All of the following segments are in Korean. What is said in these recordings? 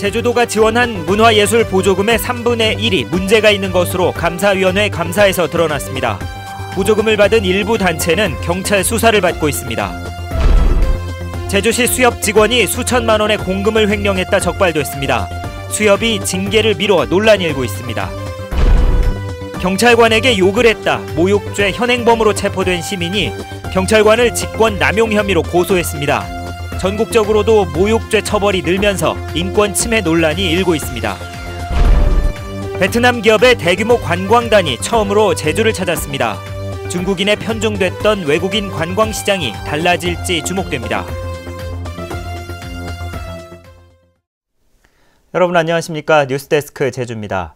제주도가 지원한 문화예술 보조금의 3분의 1이 문제가 있는 것으로 감사위원회 감사에서 드러났습니다. 보조금을 받은 일부 단체는 경찰 수사를 받고 있습니다. 제주시 수협 직원이 수천만 원의 공금을 횡령했다 적발됐습니다. 수협이 징계를 미뤄 논란이 일고 있습니다. 경찰관에게 욕을 했다, 모욕죄 현행범으로 체포된 시민이 경찰관을 직권 남용 혐의로 고소했습니다. 전국적으로도 모욕죄 처벌이 늘면서 인권 침해 논란이 일고 있습니다. 베트남 기업의 대규모 관광단이 처음으로 제주를 찾았습니다. 중국인에 편중됐던 외국인 관광 시장이 달라질지 주목됩니다. 여러분 안녕하십니까? 뉴스데스크 제주입니다.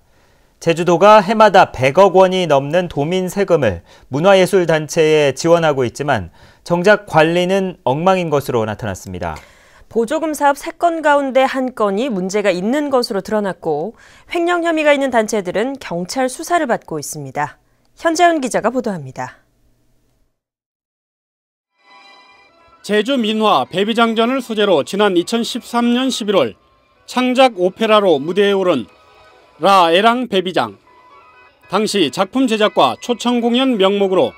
제주도가 해마다 100억 원이 넘는 도민 세금을 문화예술단체에 지원하고 있지만 정작 관리는 엉망인 것으로 나타났습니다. 보조금 사업 3건 가운데 1건이 문제가 있는 것으로 드러났고 횡령 혐의가 있는 단체들은 경찰 수사를 받고 있습니다. 현재훈 기자가 보도합니다. 제주 민화 배비장전을 소재로 지난 2013년 11월 창작 오페라로 무대에 오른 라 에랑 배비장. 당시 작품 제작과 초청 공연 명목으로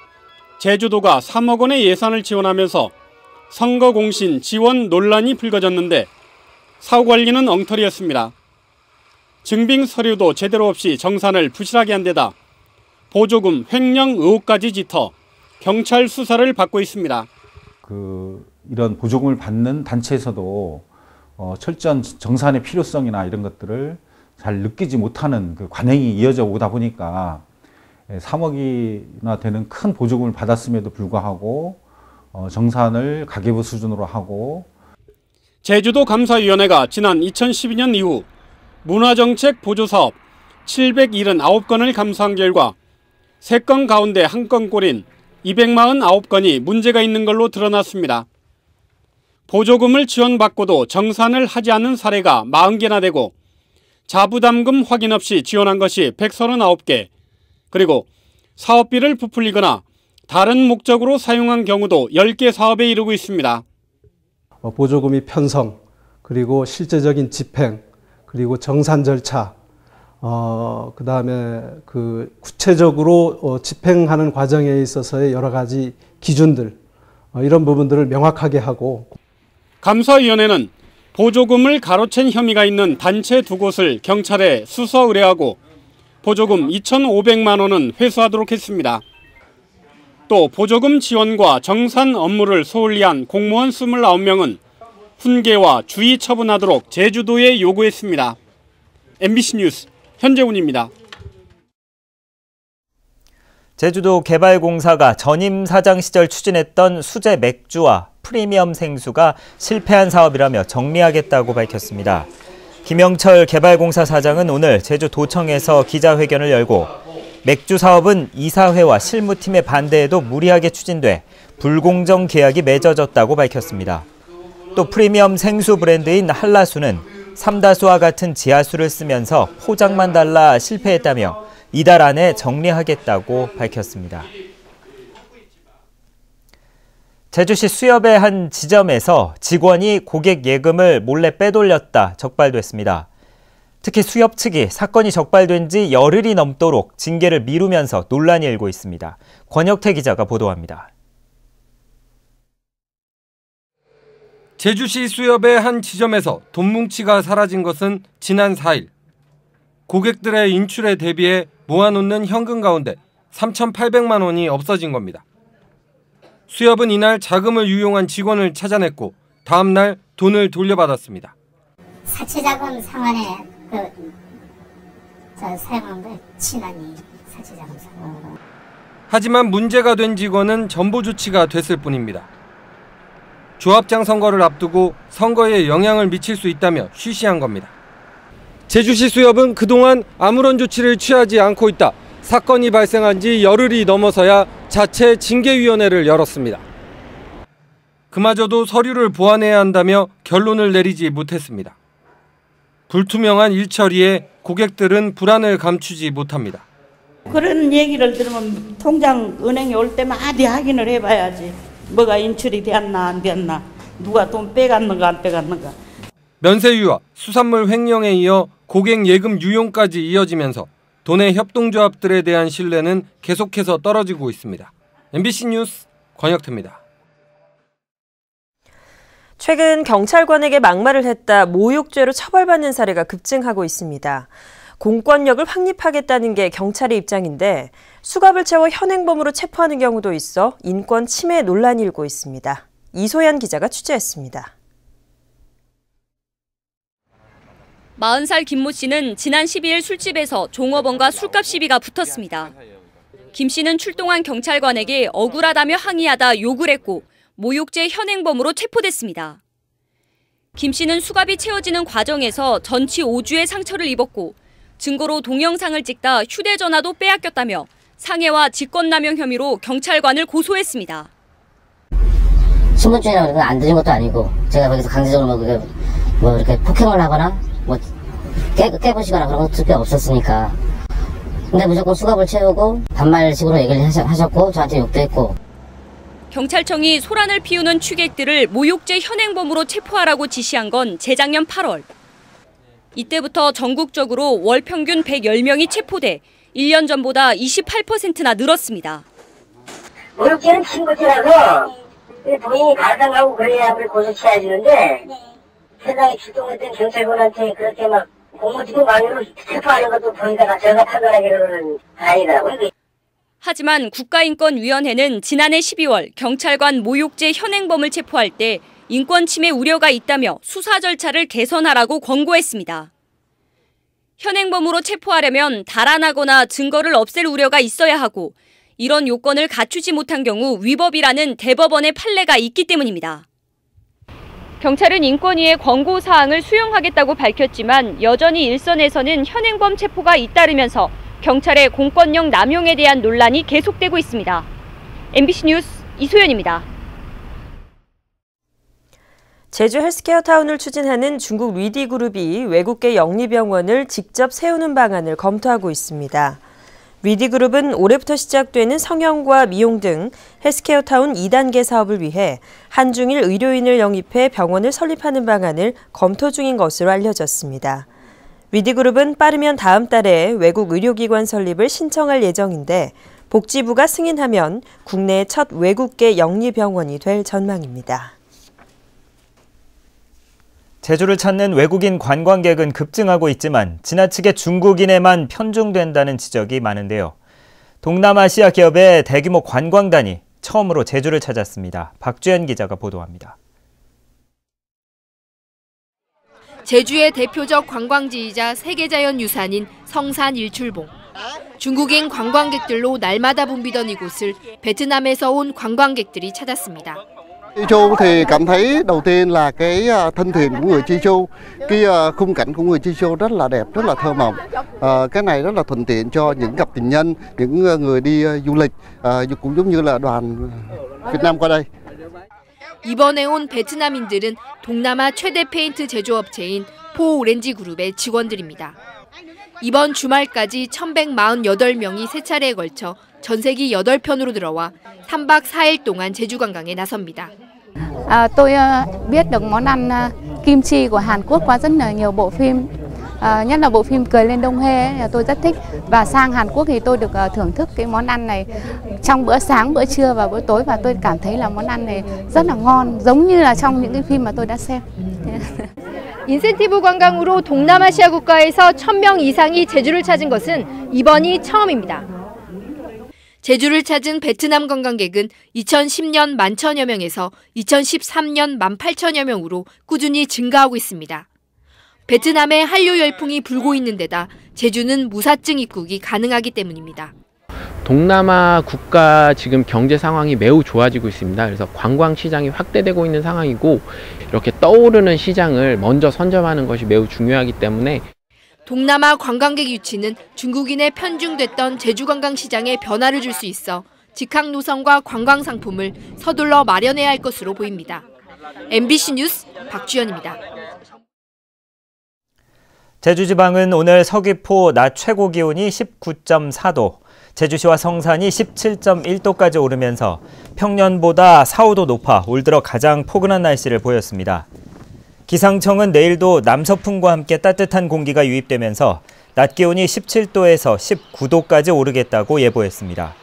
제주도가 3억 원의 예산을 지원하면서 선거 공신 지원 논란이 불거졌는데 사후 관리는 엉터리였습니다. 증빙 서류도 제대로 없이 정산을 부실하게 한 데다 보조금 횡령 의혹까지 짙어 경찰 수사를 받고 있습니다. 이런 보조금을 받는 단체에서도 철저한 정산의 필요성이나 이런 것들을 잘 느끼지 못하는 관행이 이어져 오다 보니까 3억이나 되는 큰 보조금을 받았음에도 불구하고 정산을 가계부 수준으로 하고. 제주도 감사위원회가 지난 2012년 이후 문화정책 보조사업 779건을 감사한 결과 3건 가운데 1건꼴인 249건이 문제가 있는 걸로 드러났습니다. 보조금을 지원받고도 정산을 하지 않은 사례가 40개나 되고 자부담금 확인 없이 지원한 것이 139개, 그리고 사업비를 부풀리거나 다른 목적으로 사용한 경우도 10개 사업에 이르고 있습니다. 보조금이 편성, 그리고 실제적인 집행, 그리고 정산 절차, 그다음에 구체적으로 집행하는 과정에 있어서의 여러 가지 기준들, 이런 부분들을 명확하게 하고. 감사위원회는 보조금을 가로챈 혐의가 있는 단체 2곳을 경찰에 수사 의뢰하고 보조금 2,500만 원은 회수하도록 했습니다. 또 보조금 지원과 정산 업무를 소홀히 한 공무원 29명은 훈계와 주의 처분하도록 제주도에 요구했습니다. MBC 뉴스 현재훈입니다. 제주도 개발공사가 전임 사장 시절 추진했던 수제 맥주와 프리미엄 생수가 실패한 사업이라며 정리하겠다고 밝혔습니다. 김영철 개발공사 사장은 오늘 제주도청에서 기자회견을 열고 맥주 사업은 이사회와 실무팀의 반대에도 무리하게 추진돼 불공정 계약이 맺어졌다고 밝혔습니다. 또 프리미엄 생수 브랜드인 한라수는 삼다수와 같은 지하수를 쓰면서 포장만 달라 실패했다며 이달 안에 정리하겠다고 밝혔습니다. 제주시 수협의 한 지점에서 직원이 고객 예금을 몰래 빼돌렸다 적발됐습니다. 특히 수협 측이 사건이 적발된 지 열흘이 넘도록 징계를 미루면서 논란이 일고 있습니다. 권혁태 기자가 보도합니다. 제주시 수협의 한 지점에서 돈 뭉치가 사라진 것은 지난 4일. 고객들의 인출에 대비해 모아놓는 현금 가운데 3,800만 원이 없어진 겁니다. 수협은 이날 자금을 유용한 직원을 찾아냈고 다음 날 돈을 돌려받았습니다. 사채자금 상환에 사용한 거 친환이 사채자금 상환. 하지만 문제가 된 직원은 전보 조치가 됐을 뿐입니다. 조합장 선거를 앞두고 선거에 영향을 미칠 수 있다며 쉬쉬한 겁니다. 제주시 수협은 그동안 아무런 조치를 취하지 않고 있다. 사건이 발생한 지 열흘이 넘어서야 자체 징계위원회를 열었습니다. 그마저도 서류를 보완해야 한다며 결론을 내리지 못했습니다. 불투명한 일처리에 고객들은 불안을 감추지 못합니다. 그런 얘기를 들으면 통장 은행에 올 때마다 확인을 해봐야지. 뭐가 인출이 됐나 안 됐나, 누가 돈 빼갔는가 안 빼갔는가. 면세유와 수산물 횡령에 이어 고객 예금 유용까지 이어지면서 도내 협동조합들에 대한 신뢰는 계속해서 떨어지고 있습니다. MBC 뉴스 권혁태입니다. 최근 경찰관에게 막말을 했다 모욕죄로 처벌받는 사례가 급증하고 있습니다. 공권력을 확립하겠다는 게 경찰의 입장인데 수갑을 채워 현행범으로 체포하는 경우도 있어 인권 침해 논란이 일고 있습니다. 이소연 기자가 취재했습니다. 40살 김모 씨는 지난 12일 술집에서 종업원과 술값 시비가 붙었습니다. 김 씨는 출동한 경찰관에게 억울하다며 항의하다 욕을 했고 모욕죄 현행범으로 체포됐습니다. 김 씨는 수갑이 채워지는 과정에서 전치 5주의 상처를 입었고 증거로 동영상을 찍다 휴대전화도 빼앗겼다며 상해와 직권남용 혐의로 경찰관을 고소했습니다. 신분증이나 그런 안 드린 것도 아니고 제가 거기서 강제적으로 이렇게 폭행을 하거나 깨부시거나 그런 것도 꽤 없었으니까. 근데 무조건 수갑을 채우고 반말식으로 얘기를 하셨고 저한테 욕도 했고. 경찰청이 소란을 피우는 취객들을 모욕죄 현행범으로 체포하라고 지시한 건 재작년 8월. 이때부터 전국적으로 월 평균 110명이 체포돼 1년 전보다 28%나 늘었습니다. 모욕죄는 친고죄라서 본인이 가상하고 그래야 고소 취해지는데 세상에 출동했던 경찰관한테 그렇게 막 공무집행 방해로 체포하는 것도 보니까 제가 판단하기로는 아니더라고요. 하지만 국가인권위원회는 지난해 12월 경찰관 모욕죄 현행범을 체포할 때 인권 침해 우려가 있다며 수사 절차를 개선하라고 권고했습니다. 현행범으로 체포하려면 달아나거나 증거를 없앨 우려가 있어야 하고 이런 요건을 갖추지 못한 경우 위법이라는 대법원의 판례가 있기 때문입니다. 경찰은 인권위의 권고 사항을 수용하겠다고 밝혔지만 여전히 일선에서는 현행범 체포가 잇따르면서 경찰의 공권력 남용에 대한 논란이 계속되고 있습니다. MBC 뉴스 이소연입니다. 제주 헬스케어 타운을 추진하는 중국 위디그룹이 외국계 영리병원을 직접 세우는 방안을 검토하고 있습니다. 위디그룹은 올해부터 시작되는 성형과 미용 등 헬스케어 타운 2단계 사업을 위해 한중일 의료인을 영입해 병원을 설립하는 방안을 검토 중인 것으로 알려졌습니다. 위디그룹은 빠르면 다음 달에 외국 의료기관 설립을 신청할 예정인데 복지부가 승인하면 국내 첫 외국계 영리병원이 될 전망입니다. 제주를 찾는 외국인 관광객은 급증하고 있지만 지나치게 중국인에만 편중된다는 지적이 많은데요. 동남아시아 기업의 대규모 관광단이 처음으로 제주를 찾았습니다. 박주연 기자가 보도합니다. 제주의 대표적 관광지이자 세계자연유산인 성산 일출봉. 중국인 관광객들로 날마다 붐비던 이곳을 베트남에서 온 관광객들이 찾았습니다. Chi Chu thì cảm thấy đầu tiên là cái thân thiện của người Chi Chu, cái khung cảnh của người Chi Chu rất là đẹp, rất là thơ mộng. Cái này rất là thuận tiện cho những cặp tình nhân, những người đi du lịch, cũng giống như là đoàn Việt Nam qua đây. 이번에 온 베트남인들은 동남아 최대 페인트 제조업체인 포오렌지 그룹의 직원들입니다. 이번 주말까지 1,148명이 세 차례에 걸쳐 전세기 8편으로 들어와 3박 4일 동안 제주 관광에 나섭니다. Tôi biết được món ăn kim chi của Hàn Quốc qua rất là nhiều bộ phim, nhất là bộ phim Cười lên Đông Hê tôi rất thích và sang Hàn Quốc thì tôi được thưởng thức cái món ăn này trong bữa sáng, bữa trưa và bữa tối và tôi cảm thấy là món ăn này rất là ngon, giống như là trong những cái phim mà tôi đã xem. 인센티브 관광으로 동남아시아 국가에서 1,000명 이상이 제주를 찾은 것은 이번이 처음입니다. 제주를 찾은 베트남 관광객은 2010년 11,000여 명에서 2013년 18,000여 명으로 꾸준히 증가하고 있습니다. 베트남의 한류 열풍이 불고 있는 데다 제주는 무사증 입국이 가능하기 때문입니다. 동남아 국가 지금 경제 상황이 매우 좋아지고 있습니다. 그래서 관광 시장이 확대되고 있는 상황이고 이렇게 떠오르는 시장을 먼저 선점하는 것이 매우 중요하기 때문에 동남아 관광객 유치는 중국인에 편중됐던 제주 관광 시장에 변화를 줄 수 있어 직항 노선과 관광 상품을 서둘러 마련해야 할 것으로 보입니다. MBC 뉴스 박주연입니다. 제주지방은 오늘 서귀포 낮 최고 기온이 19.4도, 제주시와 성산이 17.1도까지 오르면서 평년보다 4, 5도 높아 올 들어 가장 포근한 날씨를 보였습니다. 기상청은 내일도 남서풍과 함께 따뜻한 공기가 유입되면서 낮 기온이 17도에서 19도까지 오르겠다고 예보했습니다.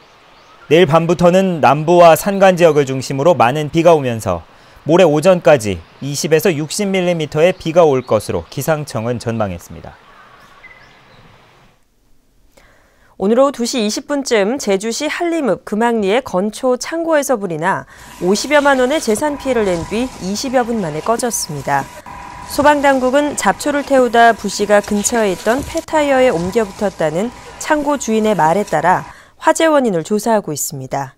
내일 밤부터는 남부와 산간 지역을 중심으로 많은 비가 오면서 모레 오전까지 20에서 60mm의 비가 올 것으로 기상청은 전망했습니다. 오늘 오후 2시 20분쯤 제주시 한림읍 금악리의 건초 창고에서 불이 나 50여만 원의 재산 피해를 낸 뒤 20여 분 만에 꺼졌습니다. 소방당국은 잡초를 태우다 부시가 근처에 있던 폐타이어에 옮겨 붙었다는 창고 주인의 말에 따라 화재 원인을 조사하고 있습니다.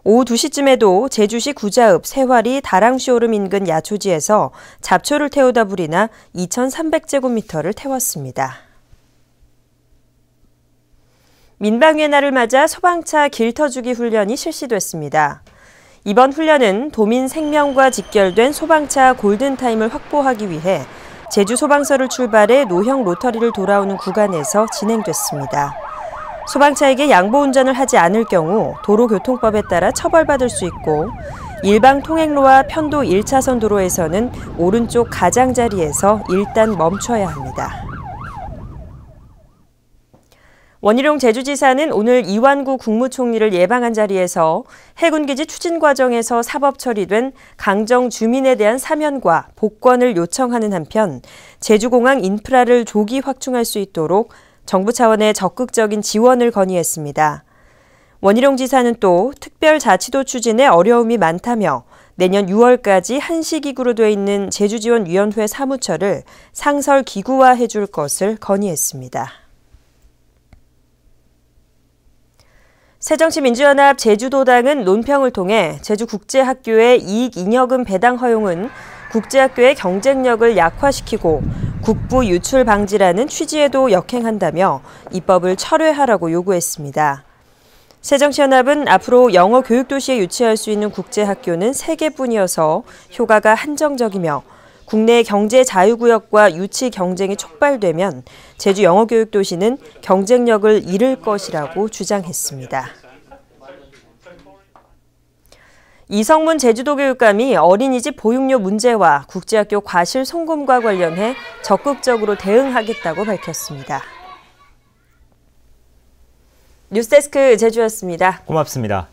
오후 2시쯤에도 제주시 구자읍 세화리 다랑쇼룸 인근 야초지에서 잡초를 태우다 불이 나 2,300제곱미터를 태웠습니다. 민방위의 날을 맞아 소방차 길터주기 훈련이 실시됐습니다. 이번 훈련은 도민 생명과 직결된 소방차 골든타임을 확보하기 위해 제주소방서를 출발해 노형 로터리를 돌아오는 구간에서 진행됐습니다. 소방차에게 양보 운전을 하지 않을 경우 도로교통법에 따라 처벌받을 수 있고 일방 통행로와 편도 1차선 도로에서는 오른쪽 가장자리에서 일단 멈춰야 합니다. 원희룡 제주지사는 오늘 이완구 국무총리를 예방한 자리에서 해군기지 추진 과정에서 사법 처리된 강정 주민에 대한 사면과 복권을 요청하는 한편 제주공항 인프라를 조기 확충할 수 있도록 정부 차원의 적극적인 지원을 건의했습니다. 원희룡 지사는 또 특별자치도 추진에 어려움이 많다며 내년 6월까지 한시기구로 돼 있는 제주지원위원회 사무처를 상설 기구화해 줄 것을 건의했습니다. 새정치민주연합 제주도당은 논평을 통해 제주국제학교의 이익잉여금 배당 허용은 국제학교의 경쟁력을 약화시키고 국부 유출 방지라는 취지에도 역행한다며 입법을 철회하라고 요구했습니다. 새정치연합은 앞으로 영어 교육도시에 유치할 수 있는 국제학교는 3개뿐이어서 효과가 한정적이며 국내 경제 자유구역과 유치 경쟁이 촉발되면 제주 영어교육도시는 경쟁력을 잃을 것이라고 주장했습니다. 이성문 제주도교육감이 어린이집 보육료 문제와 국제학교 과실 송금과 관련해 적극적으로 대응하겠다고 밝혔습니다. 뉴스데스크 제주였습니다. 고맙습니다.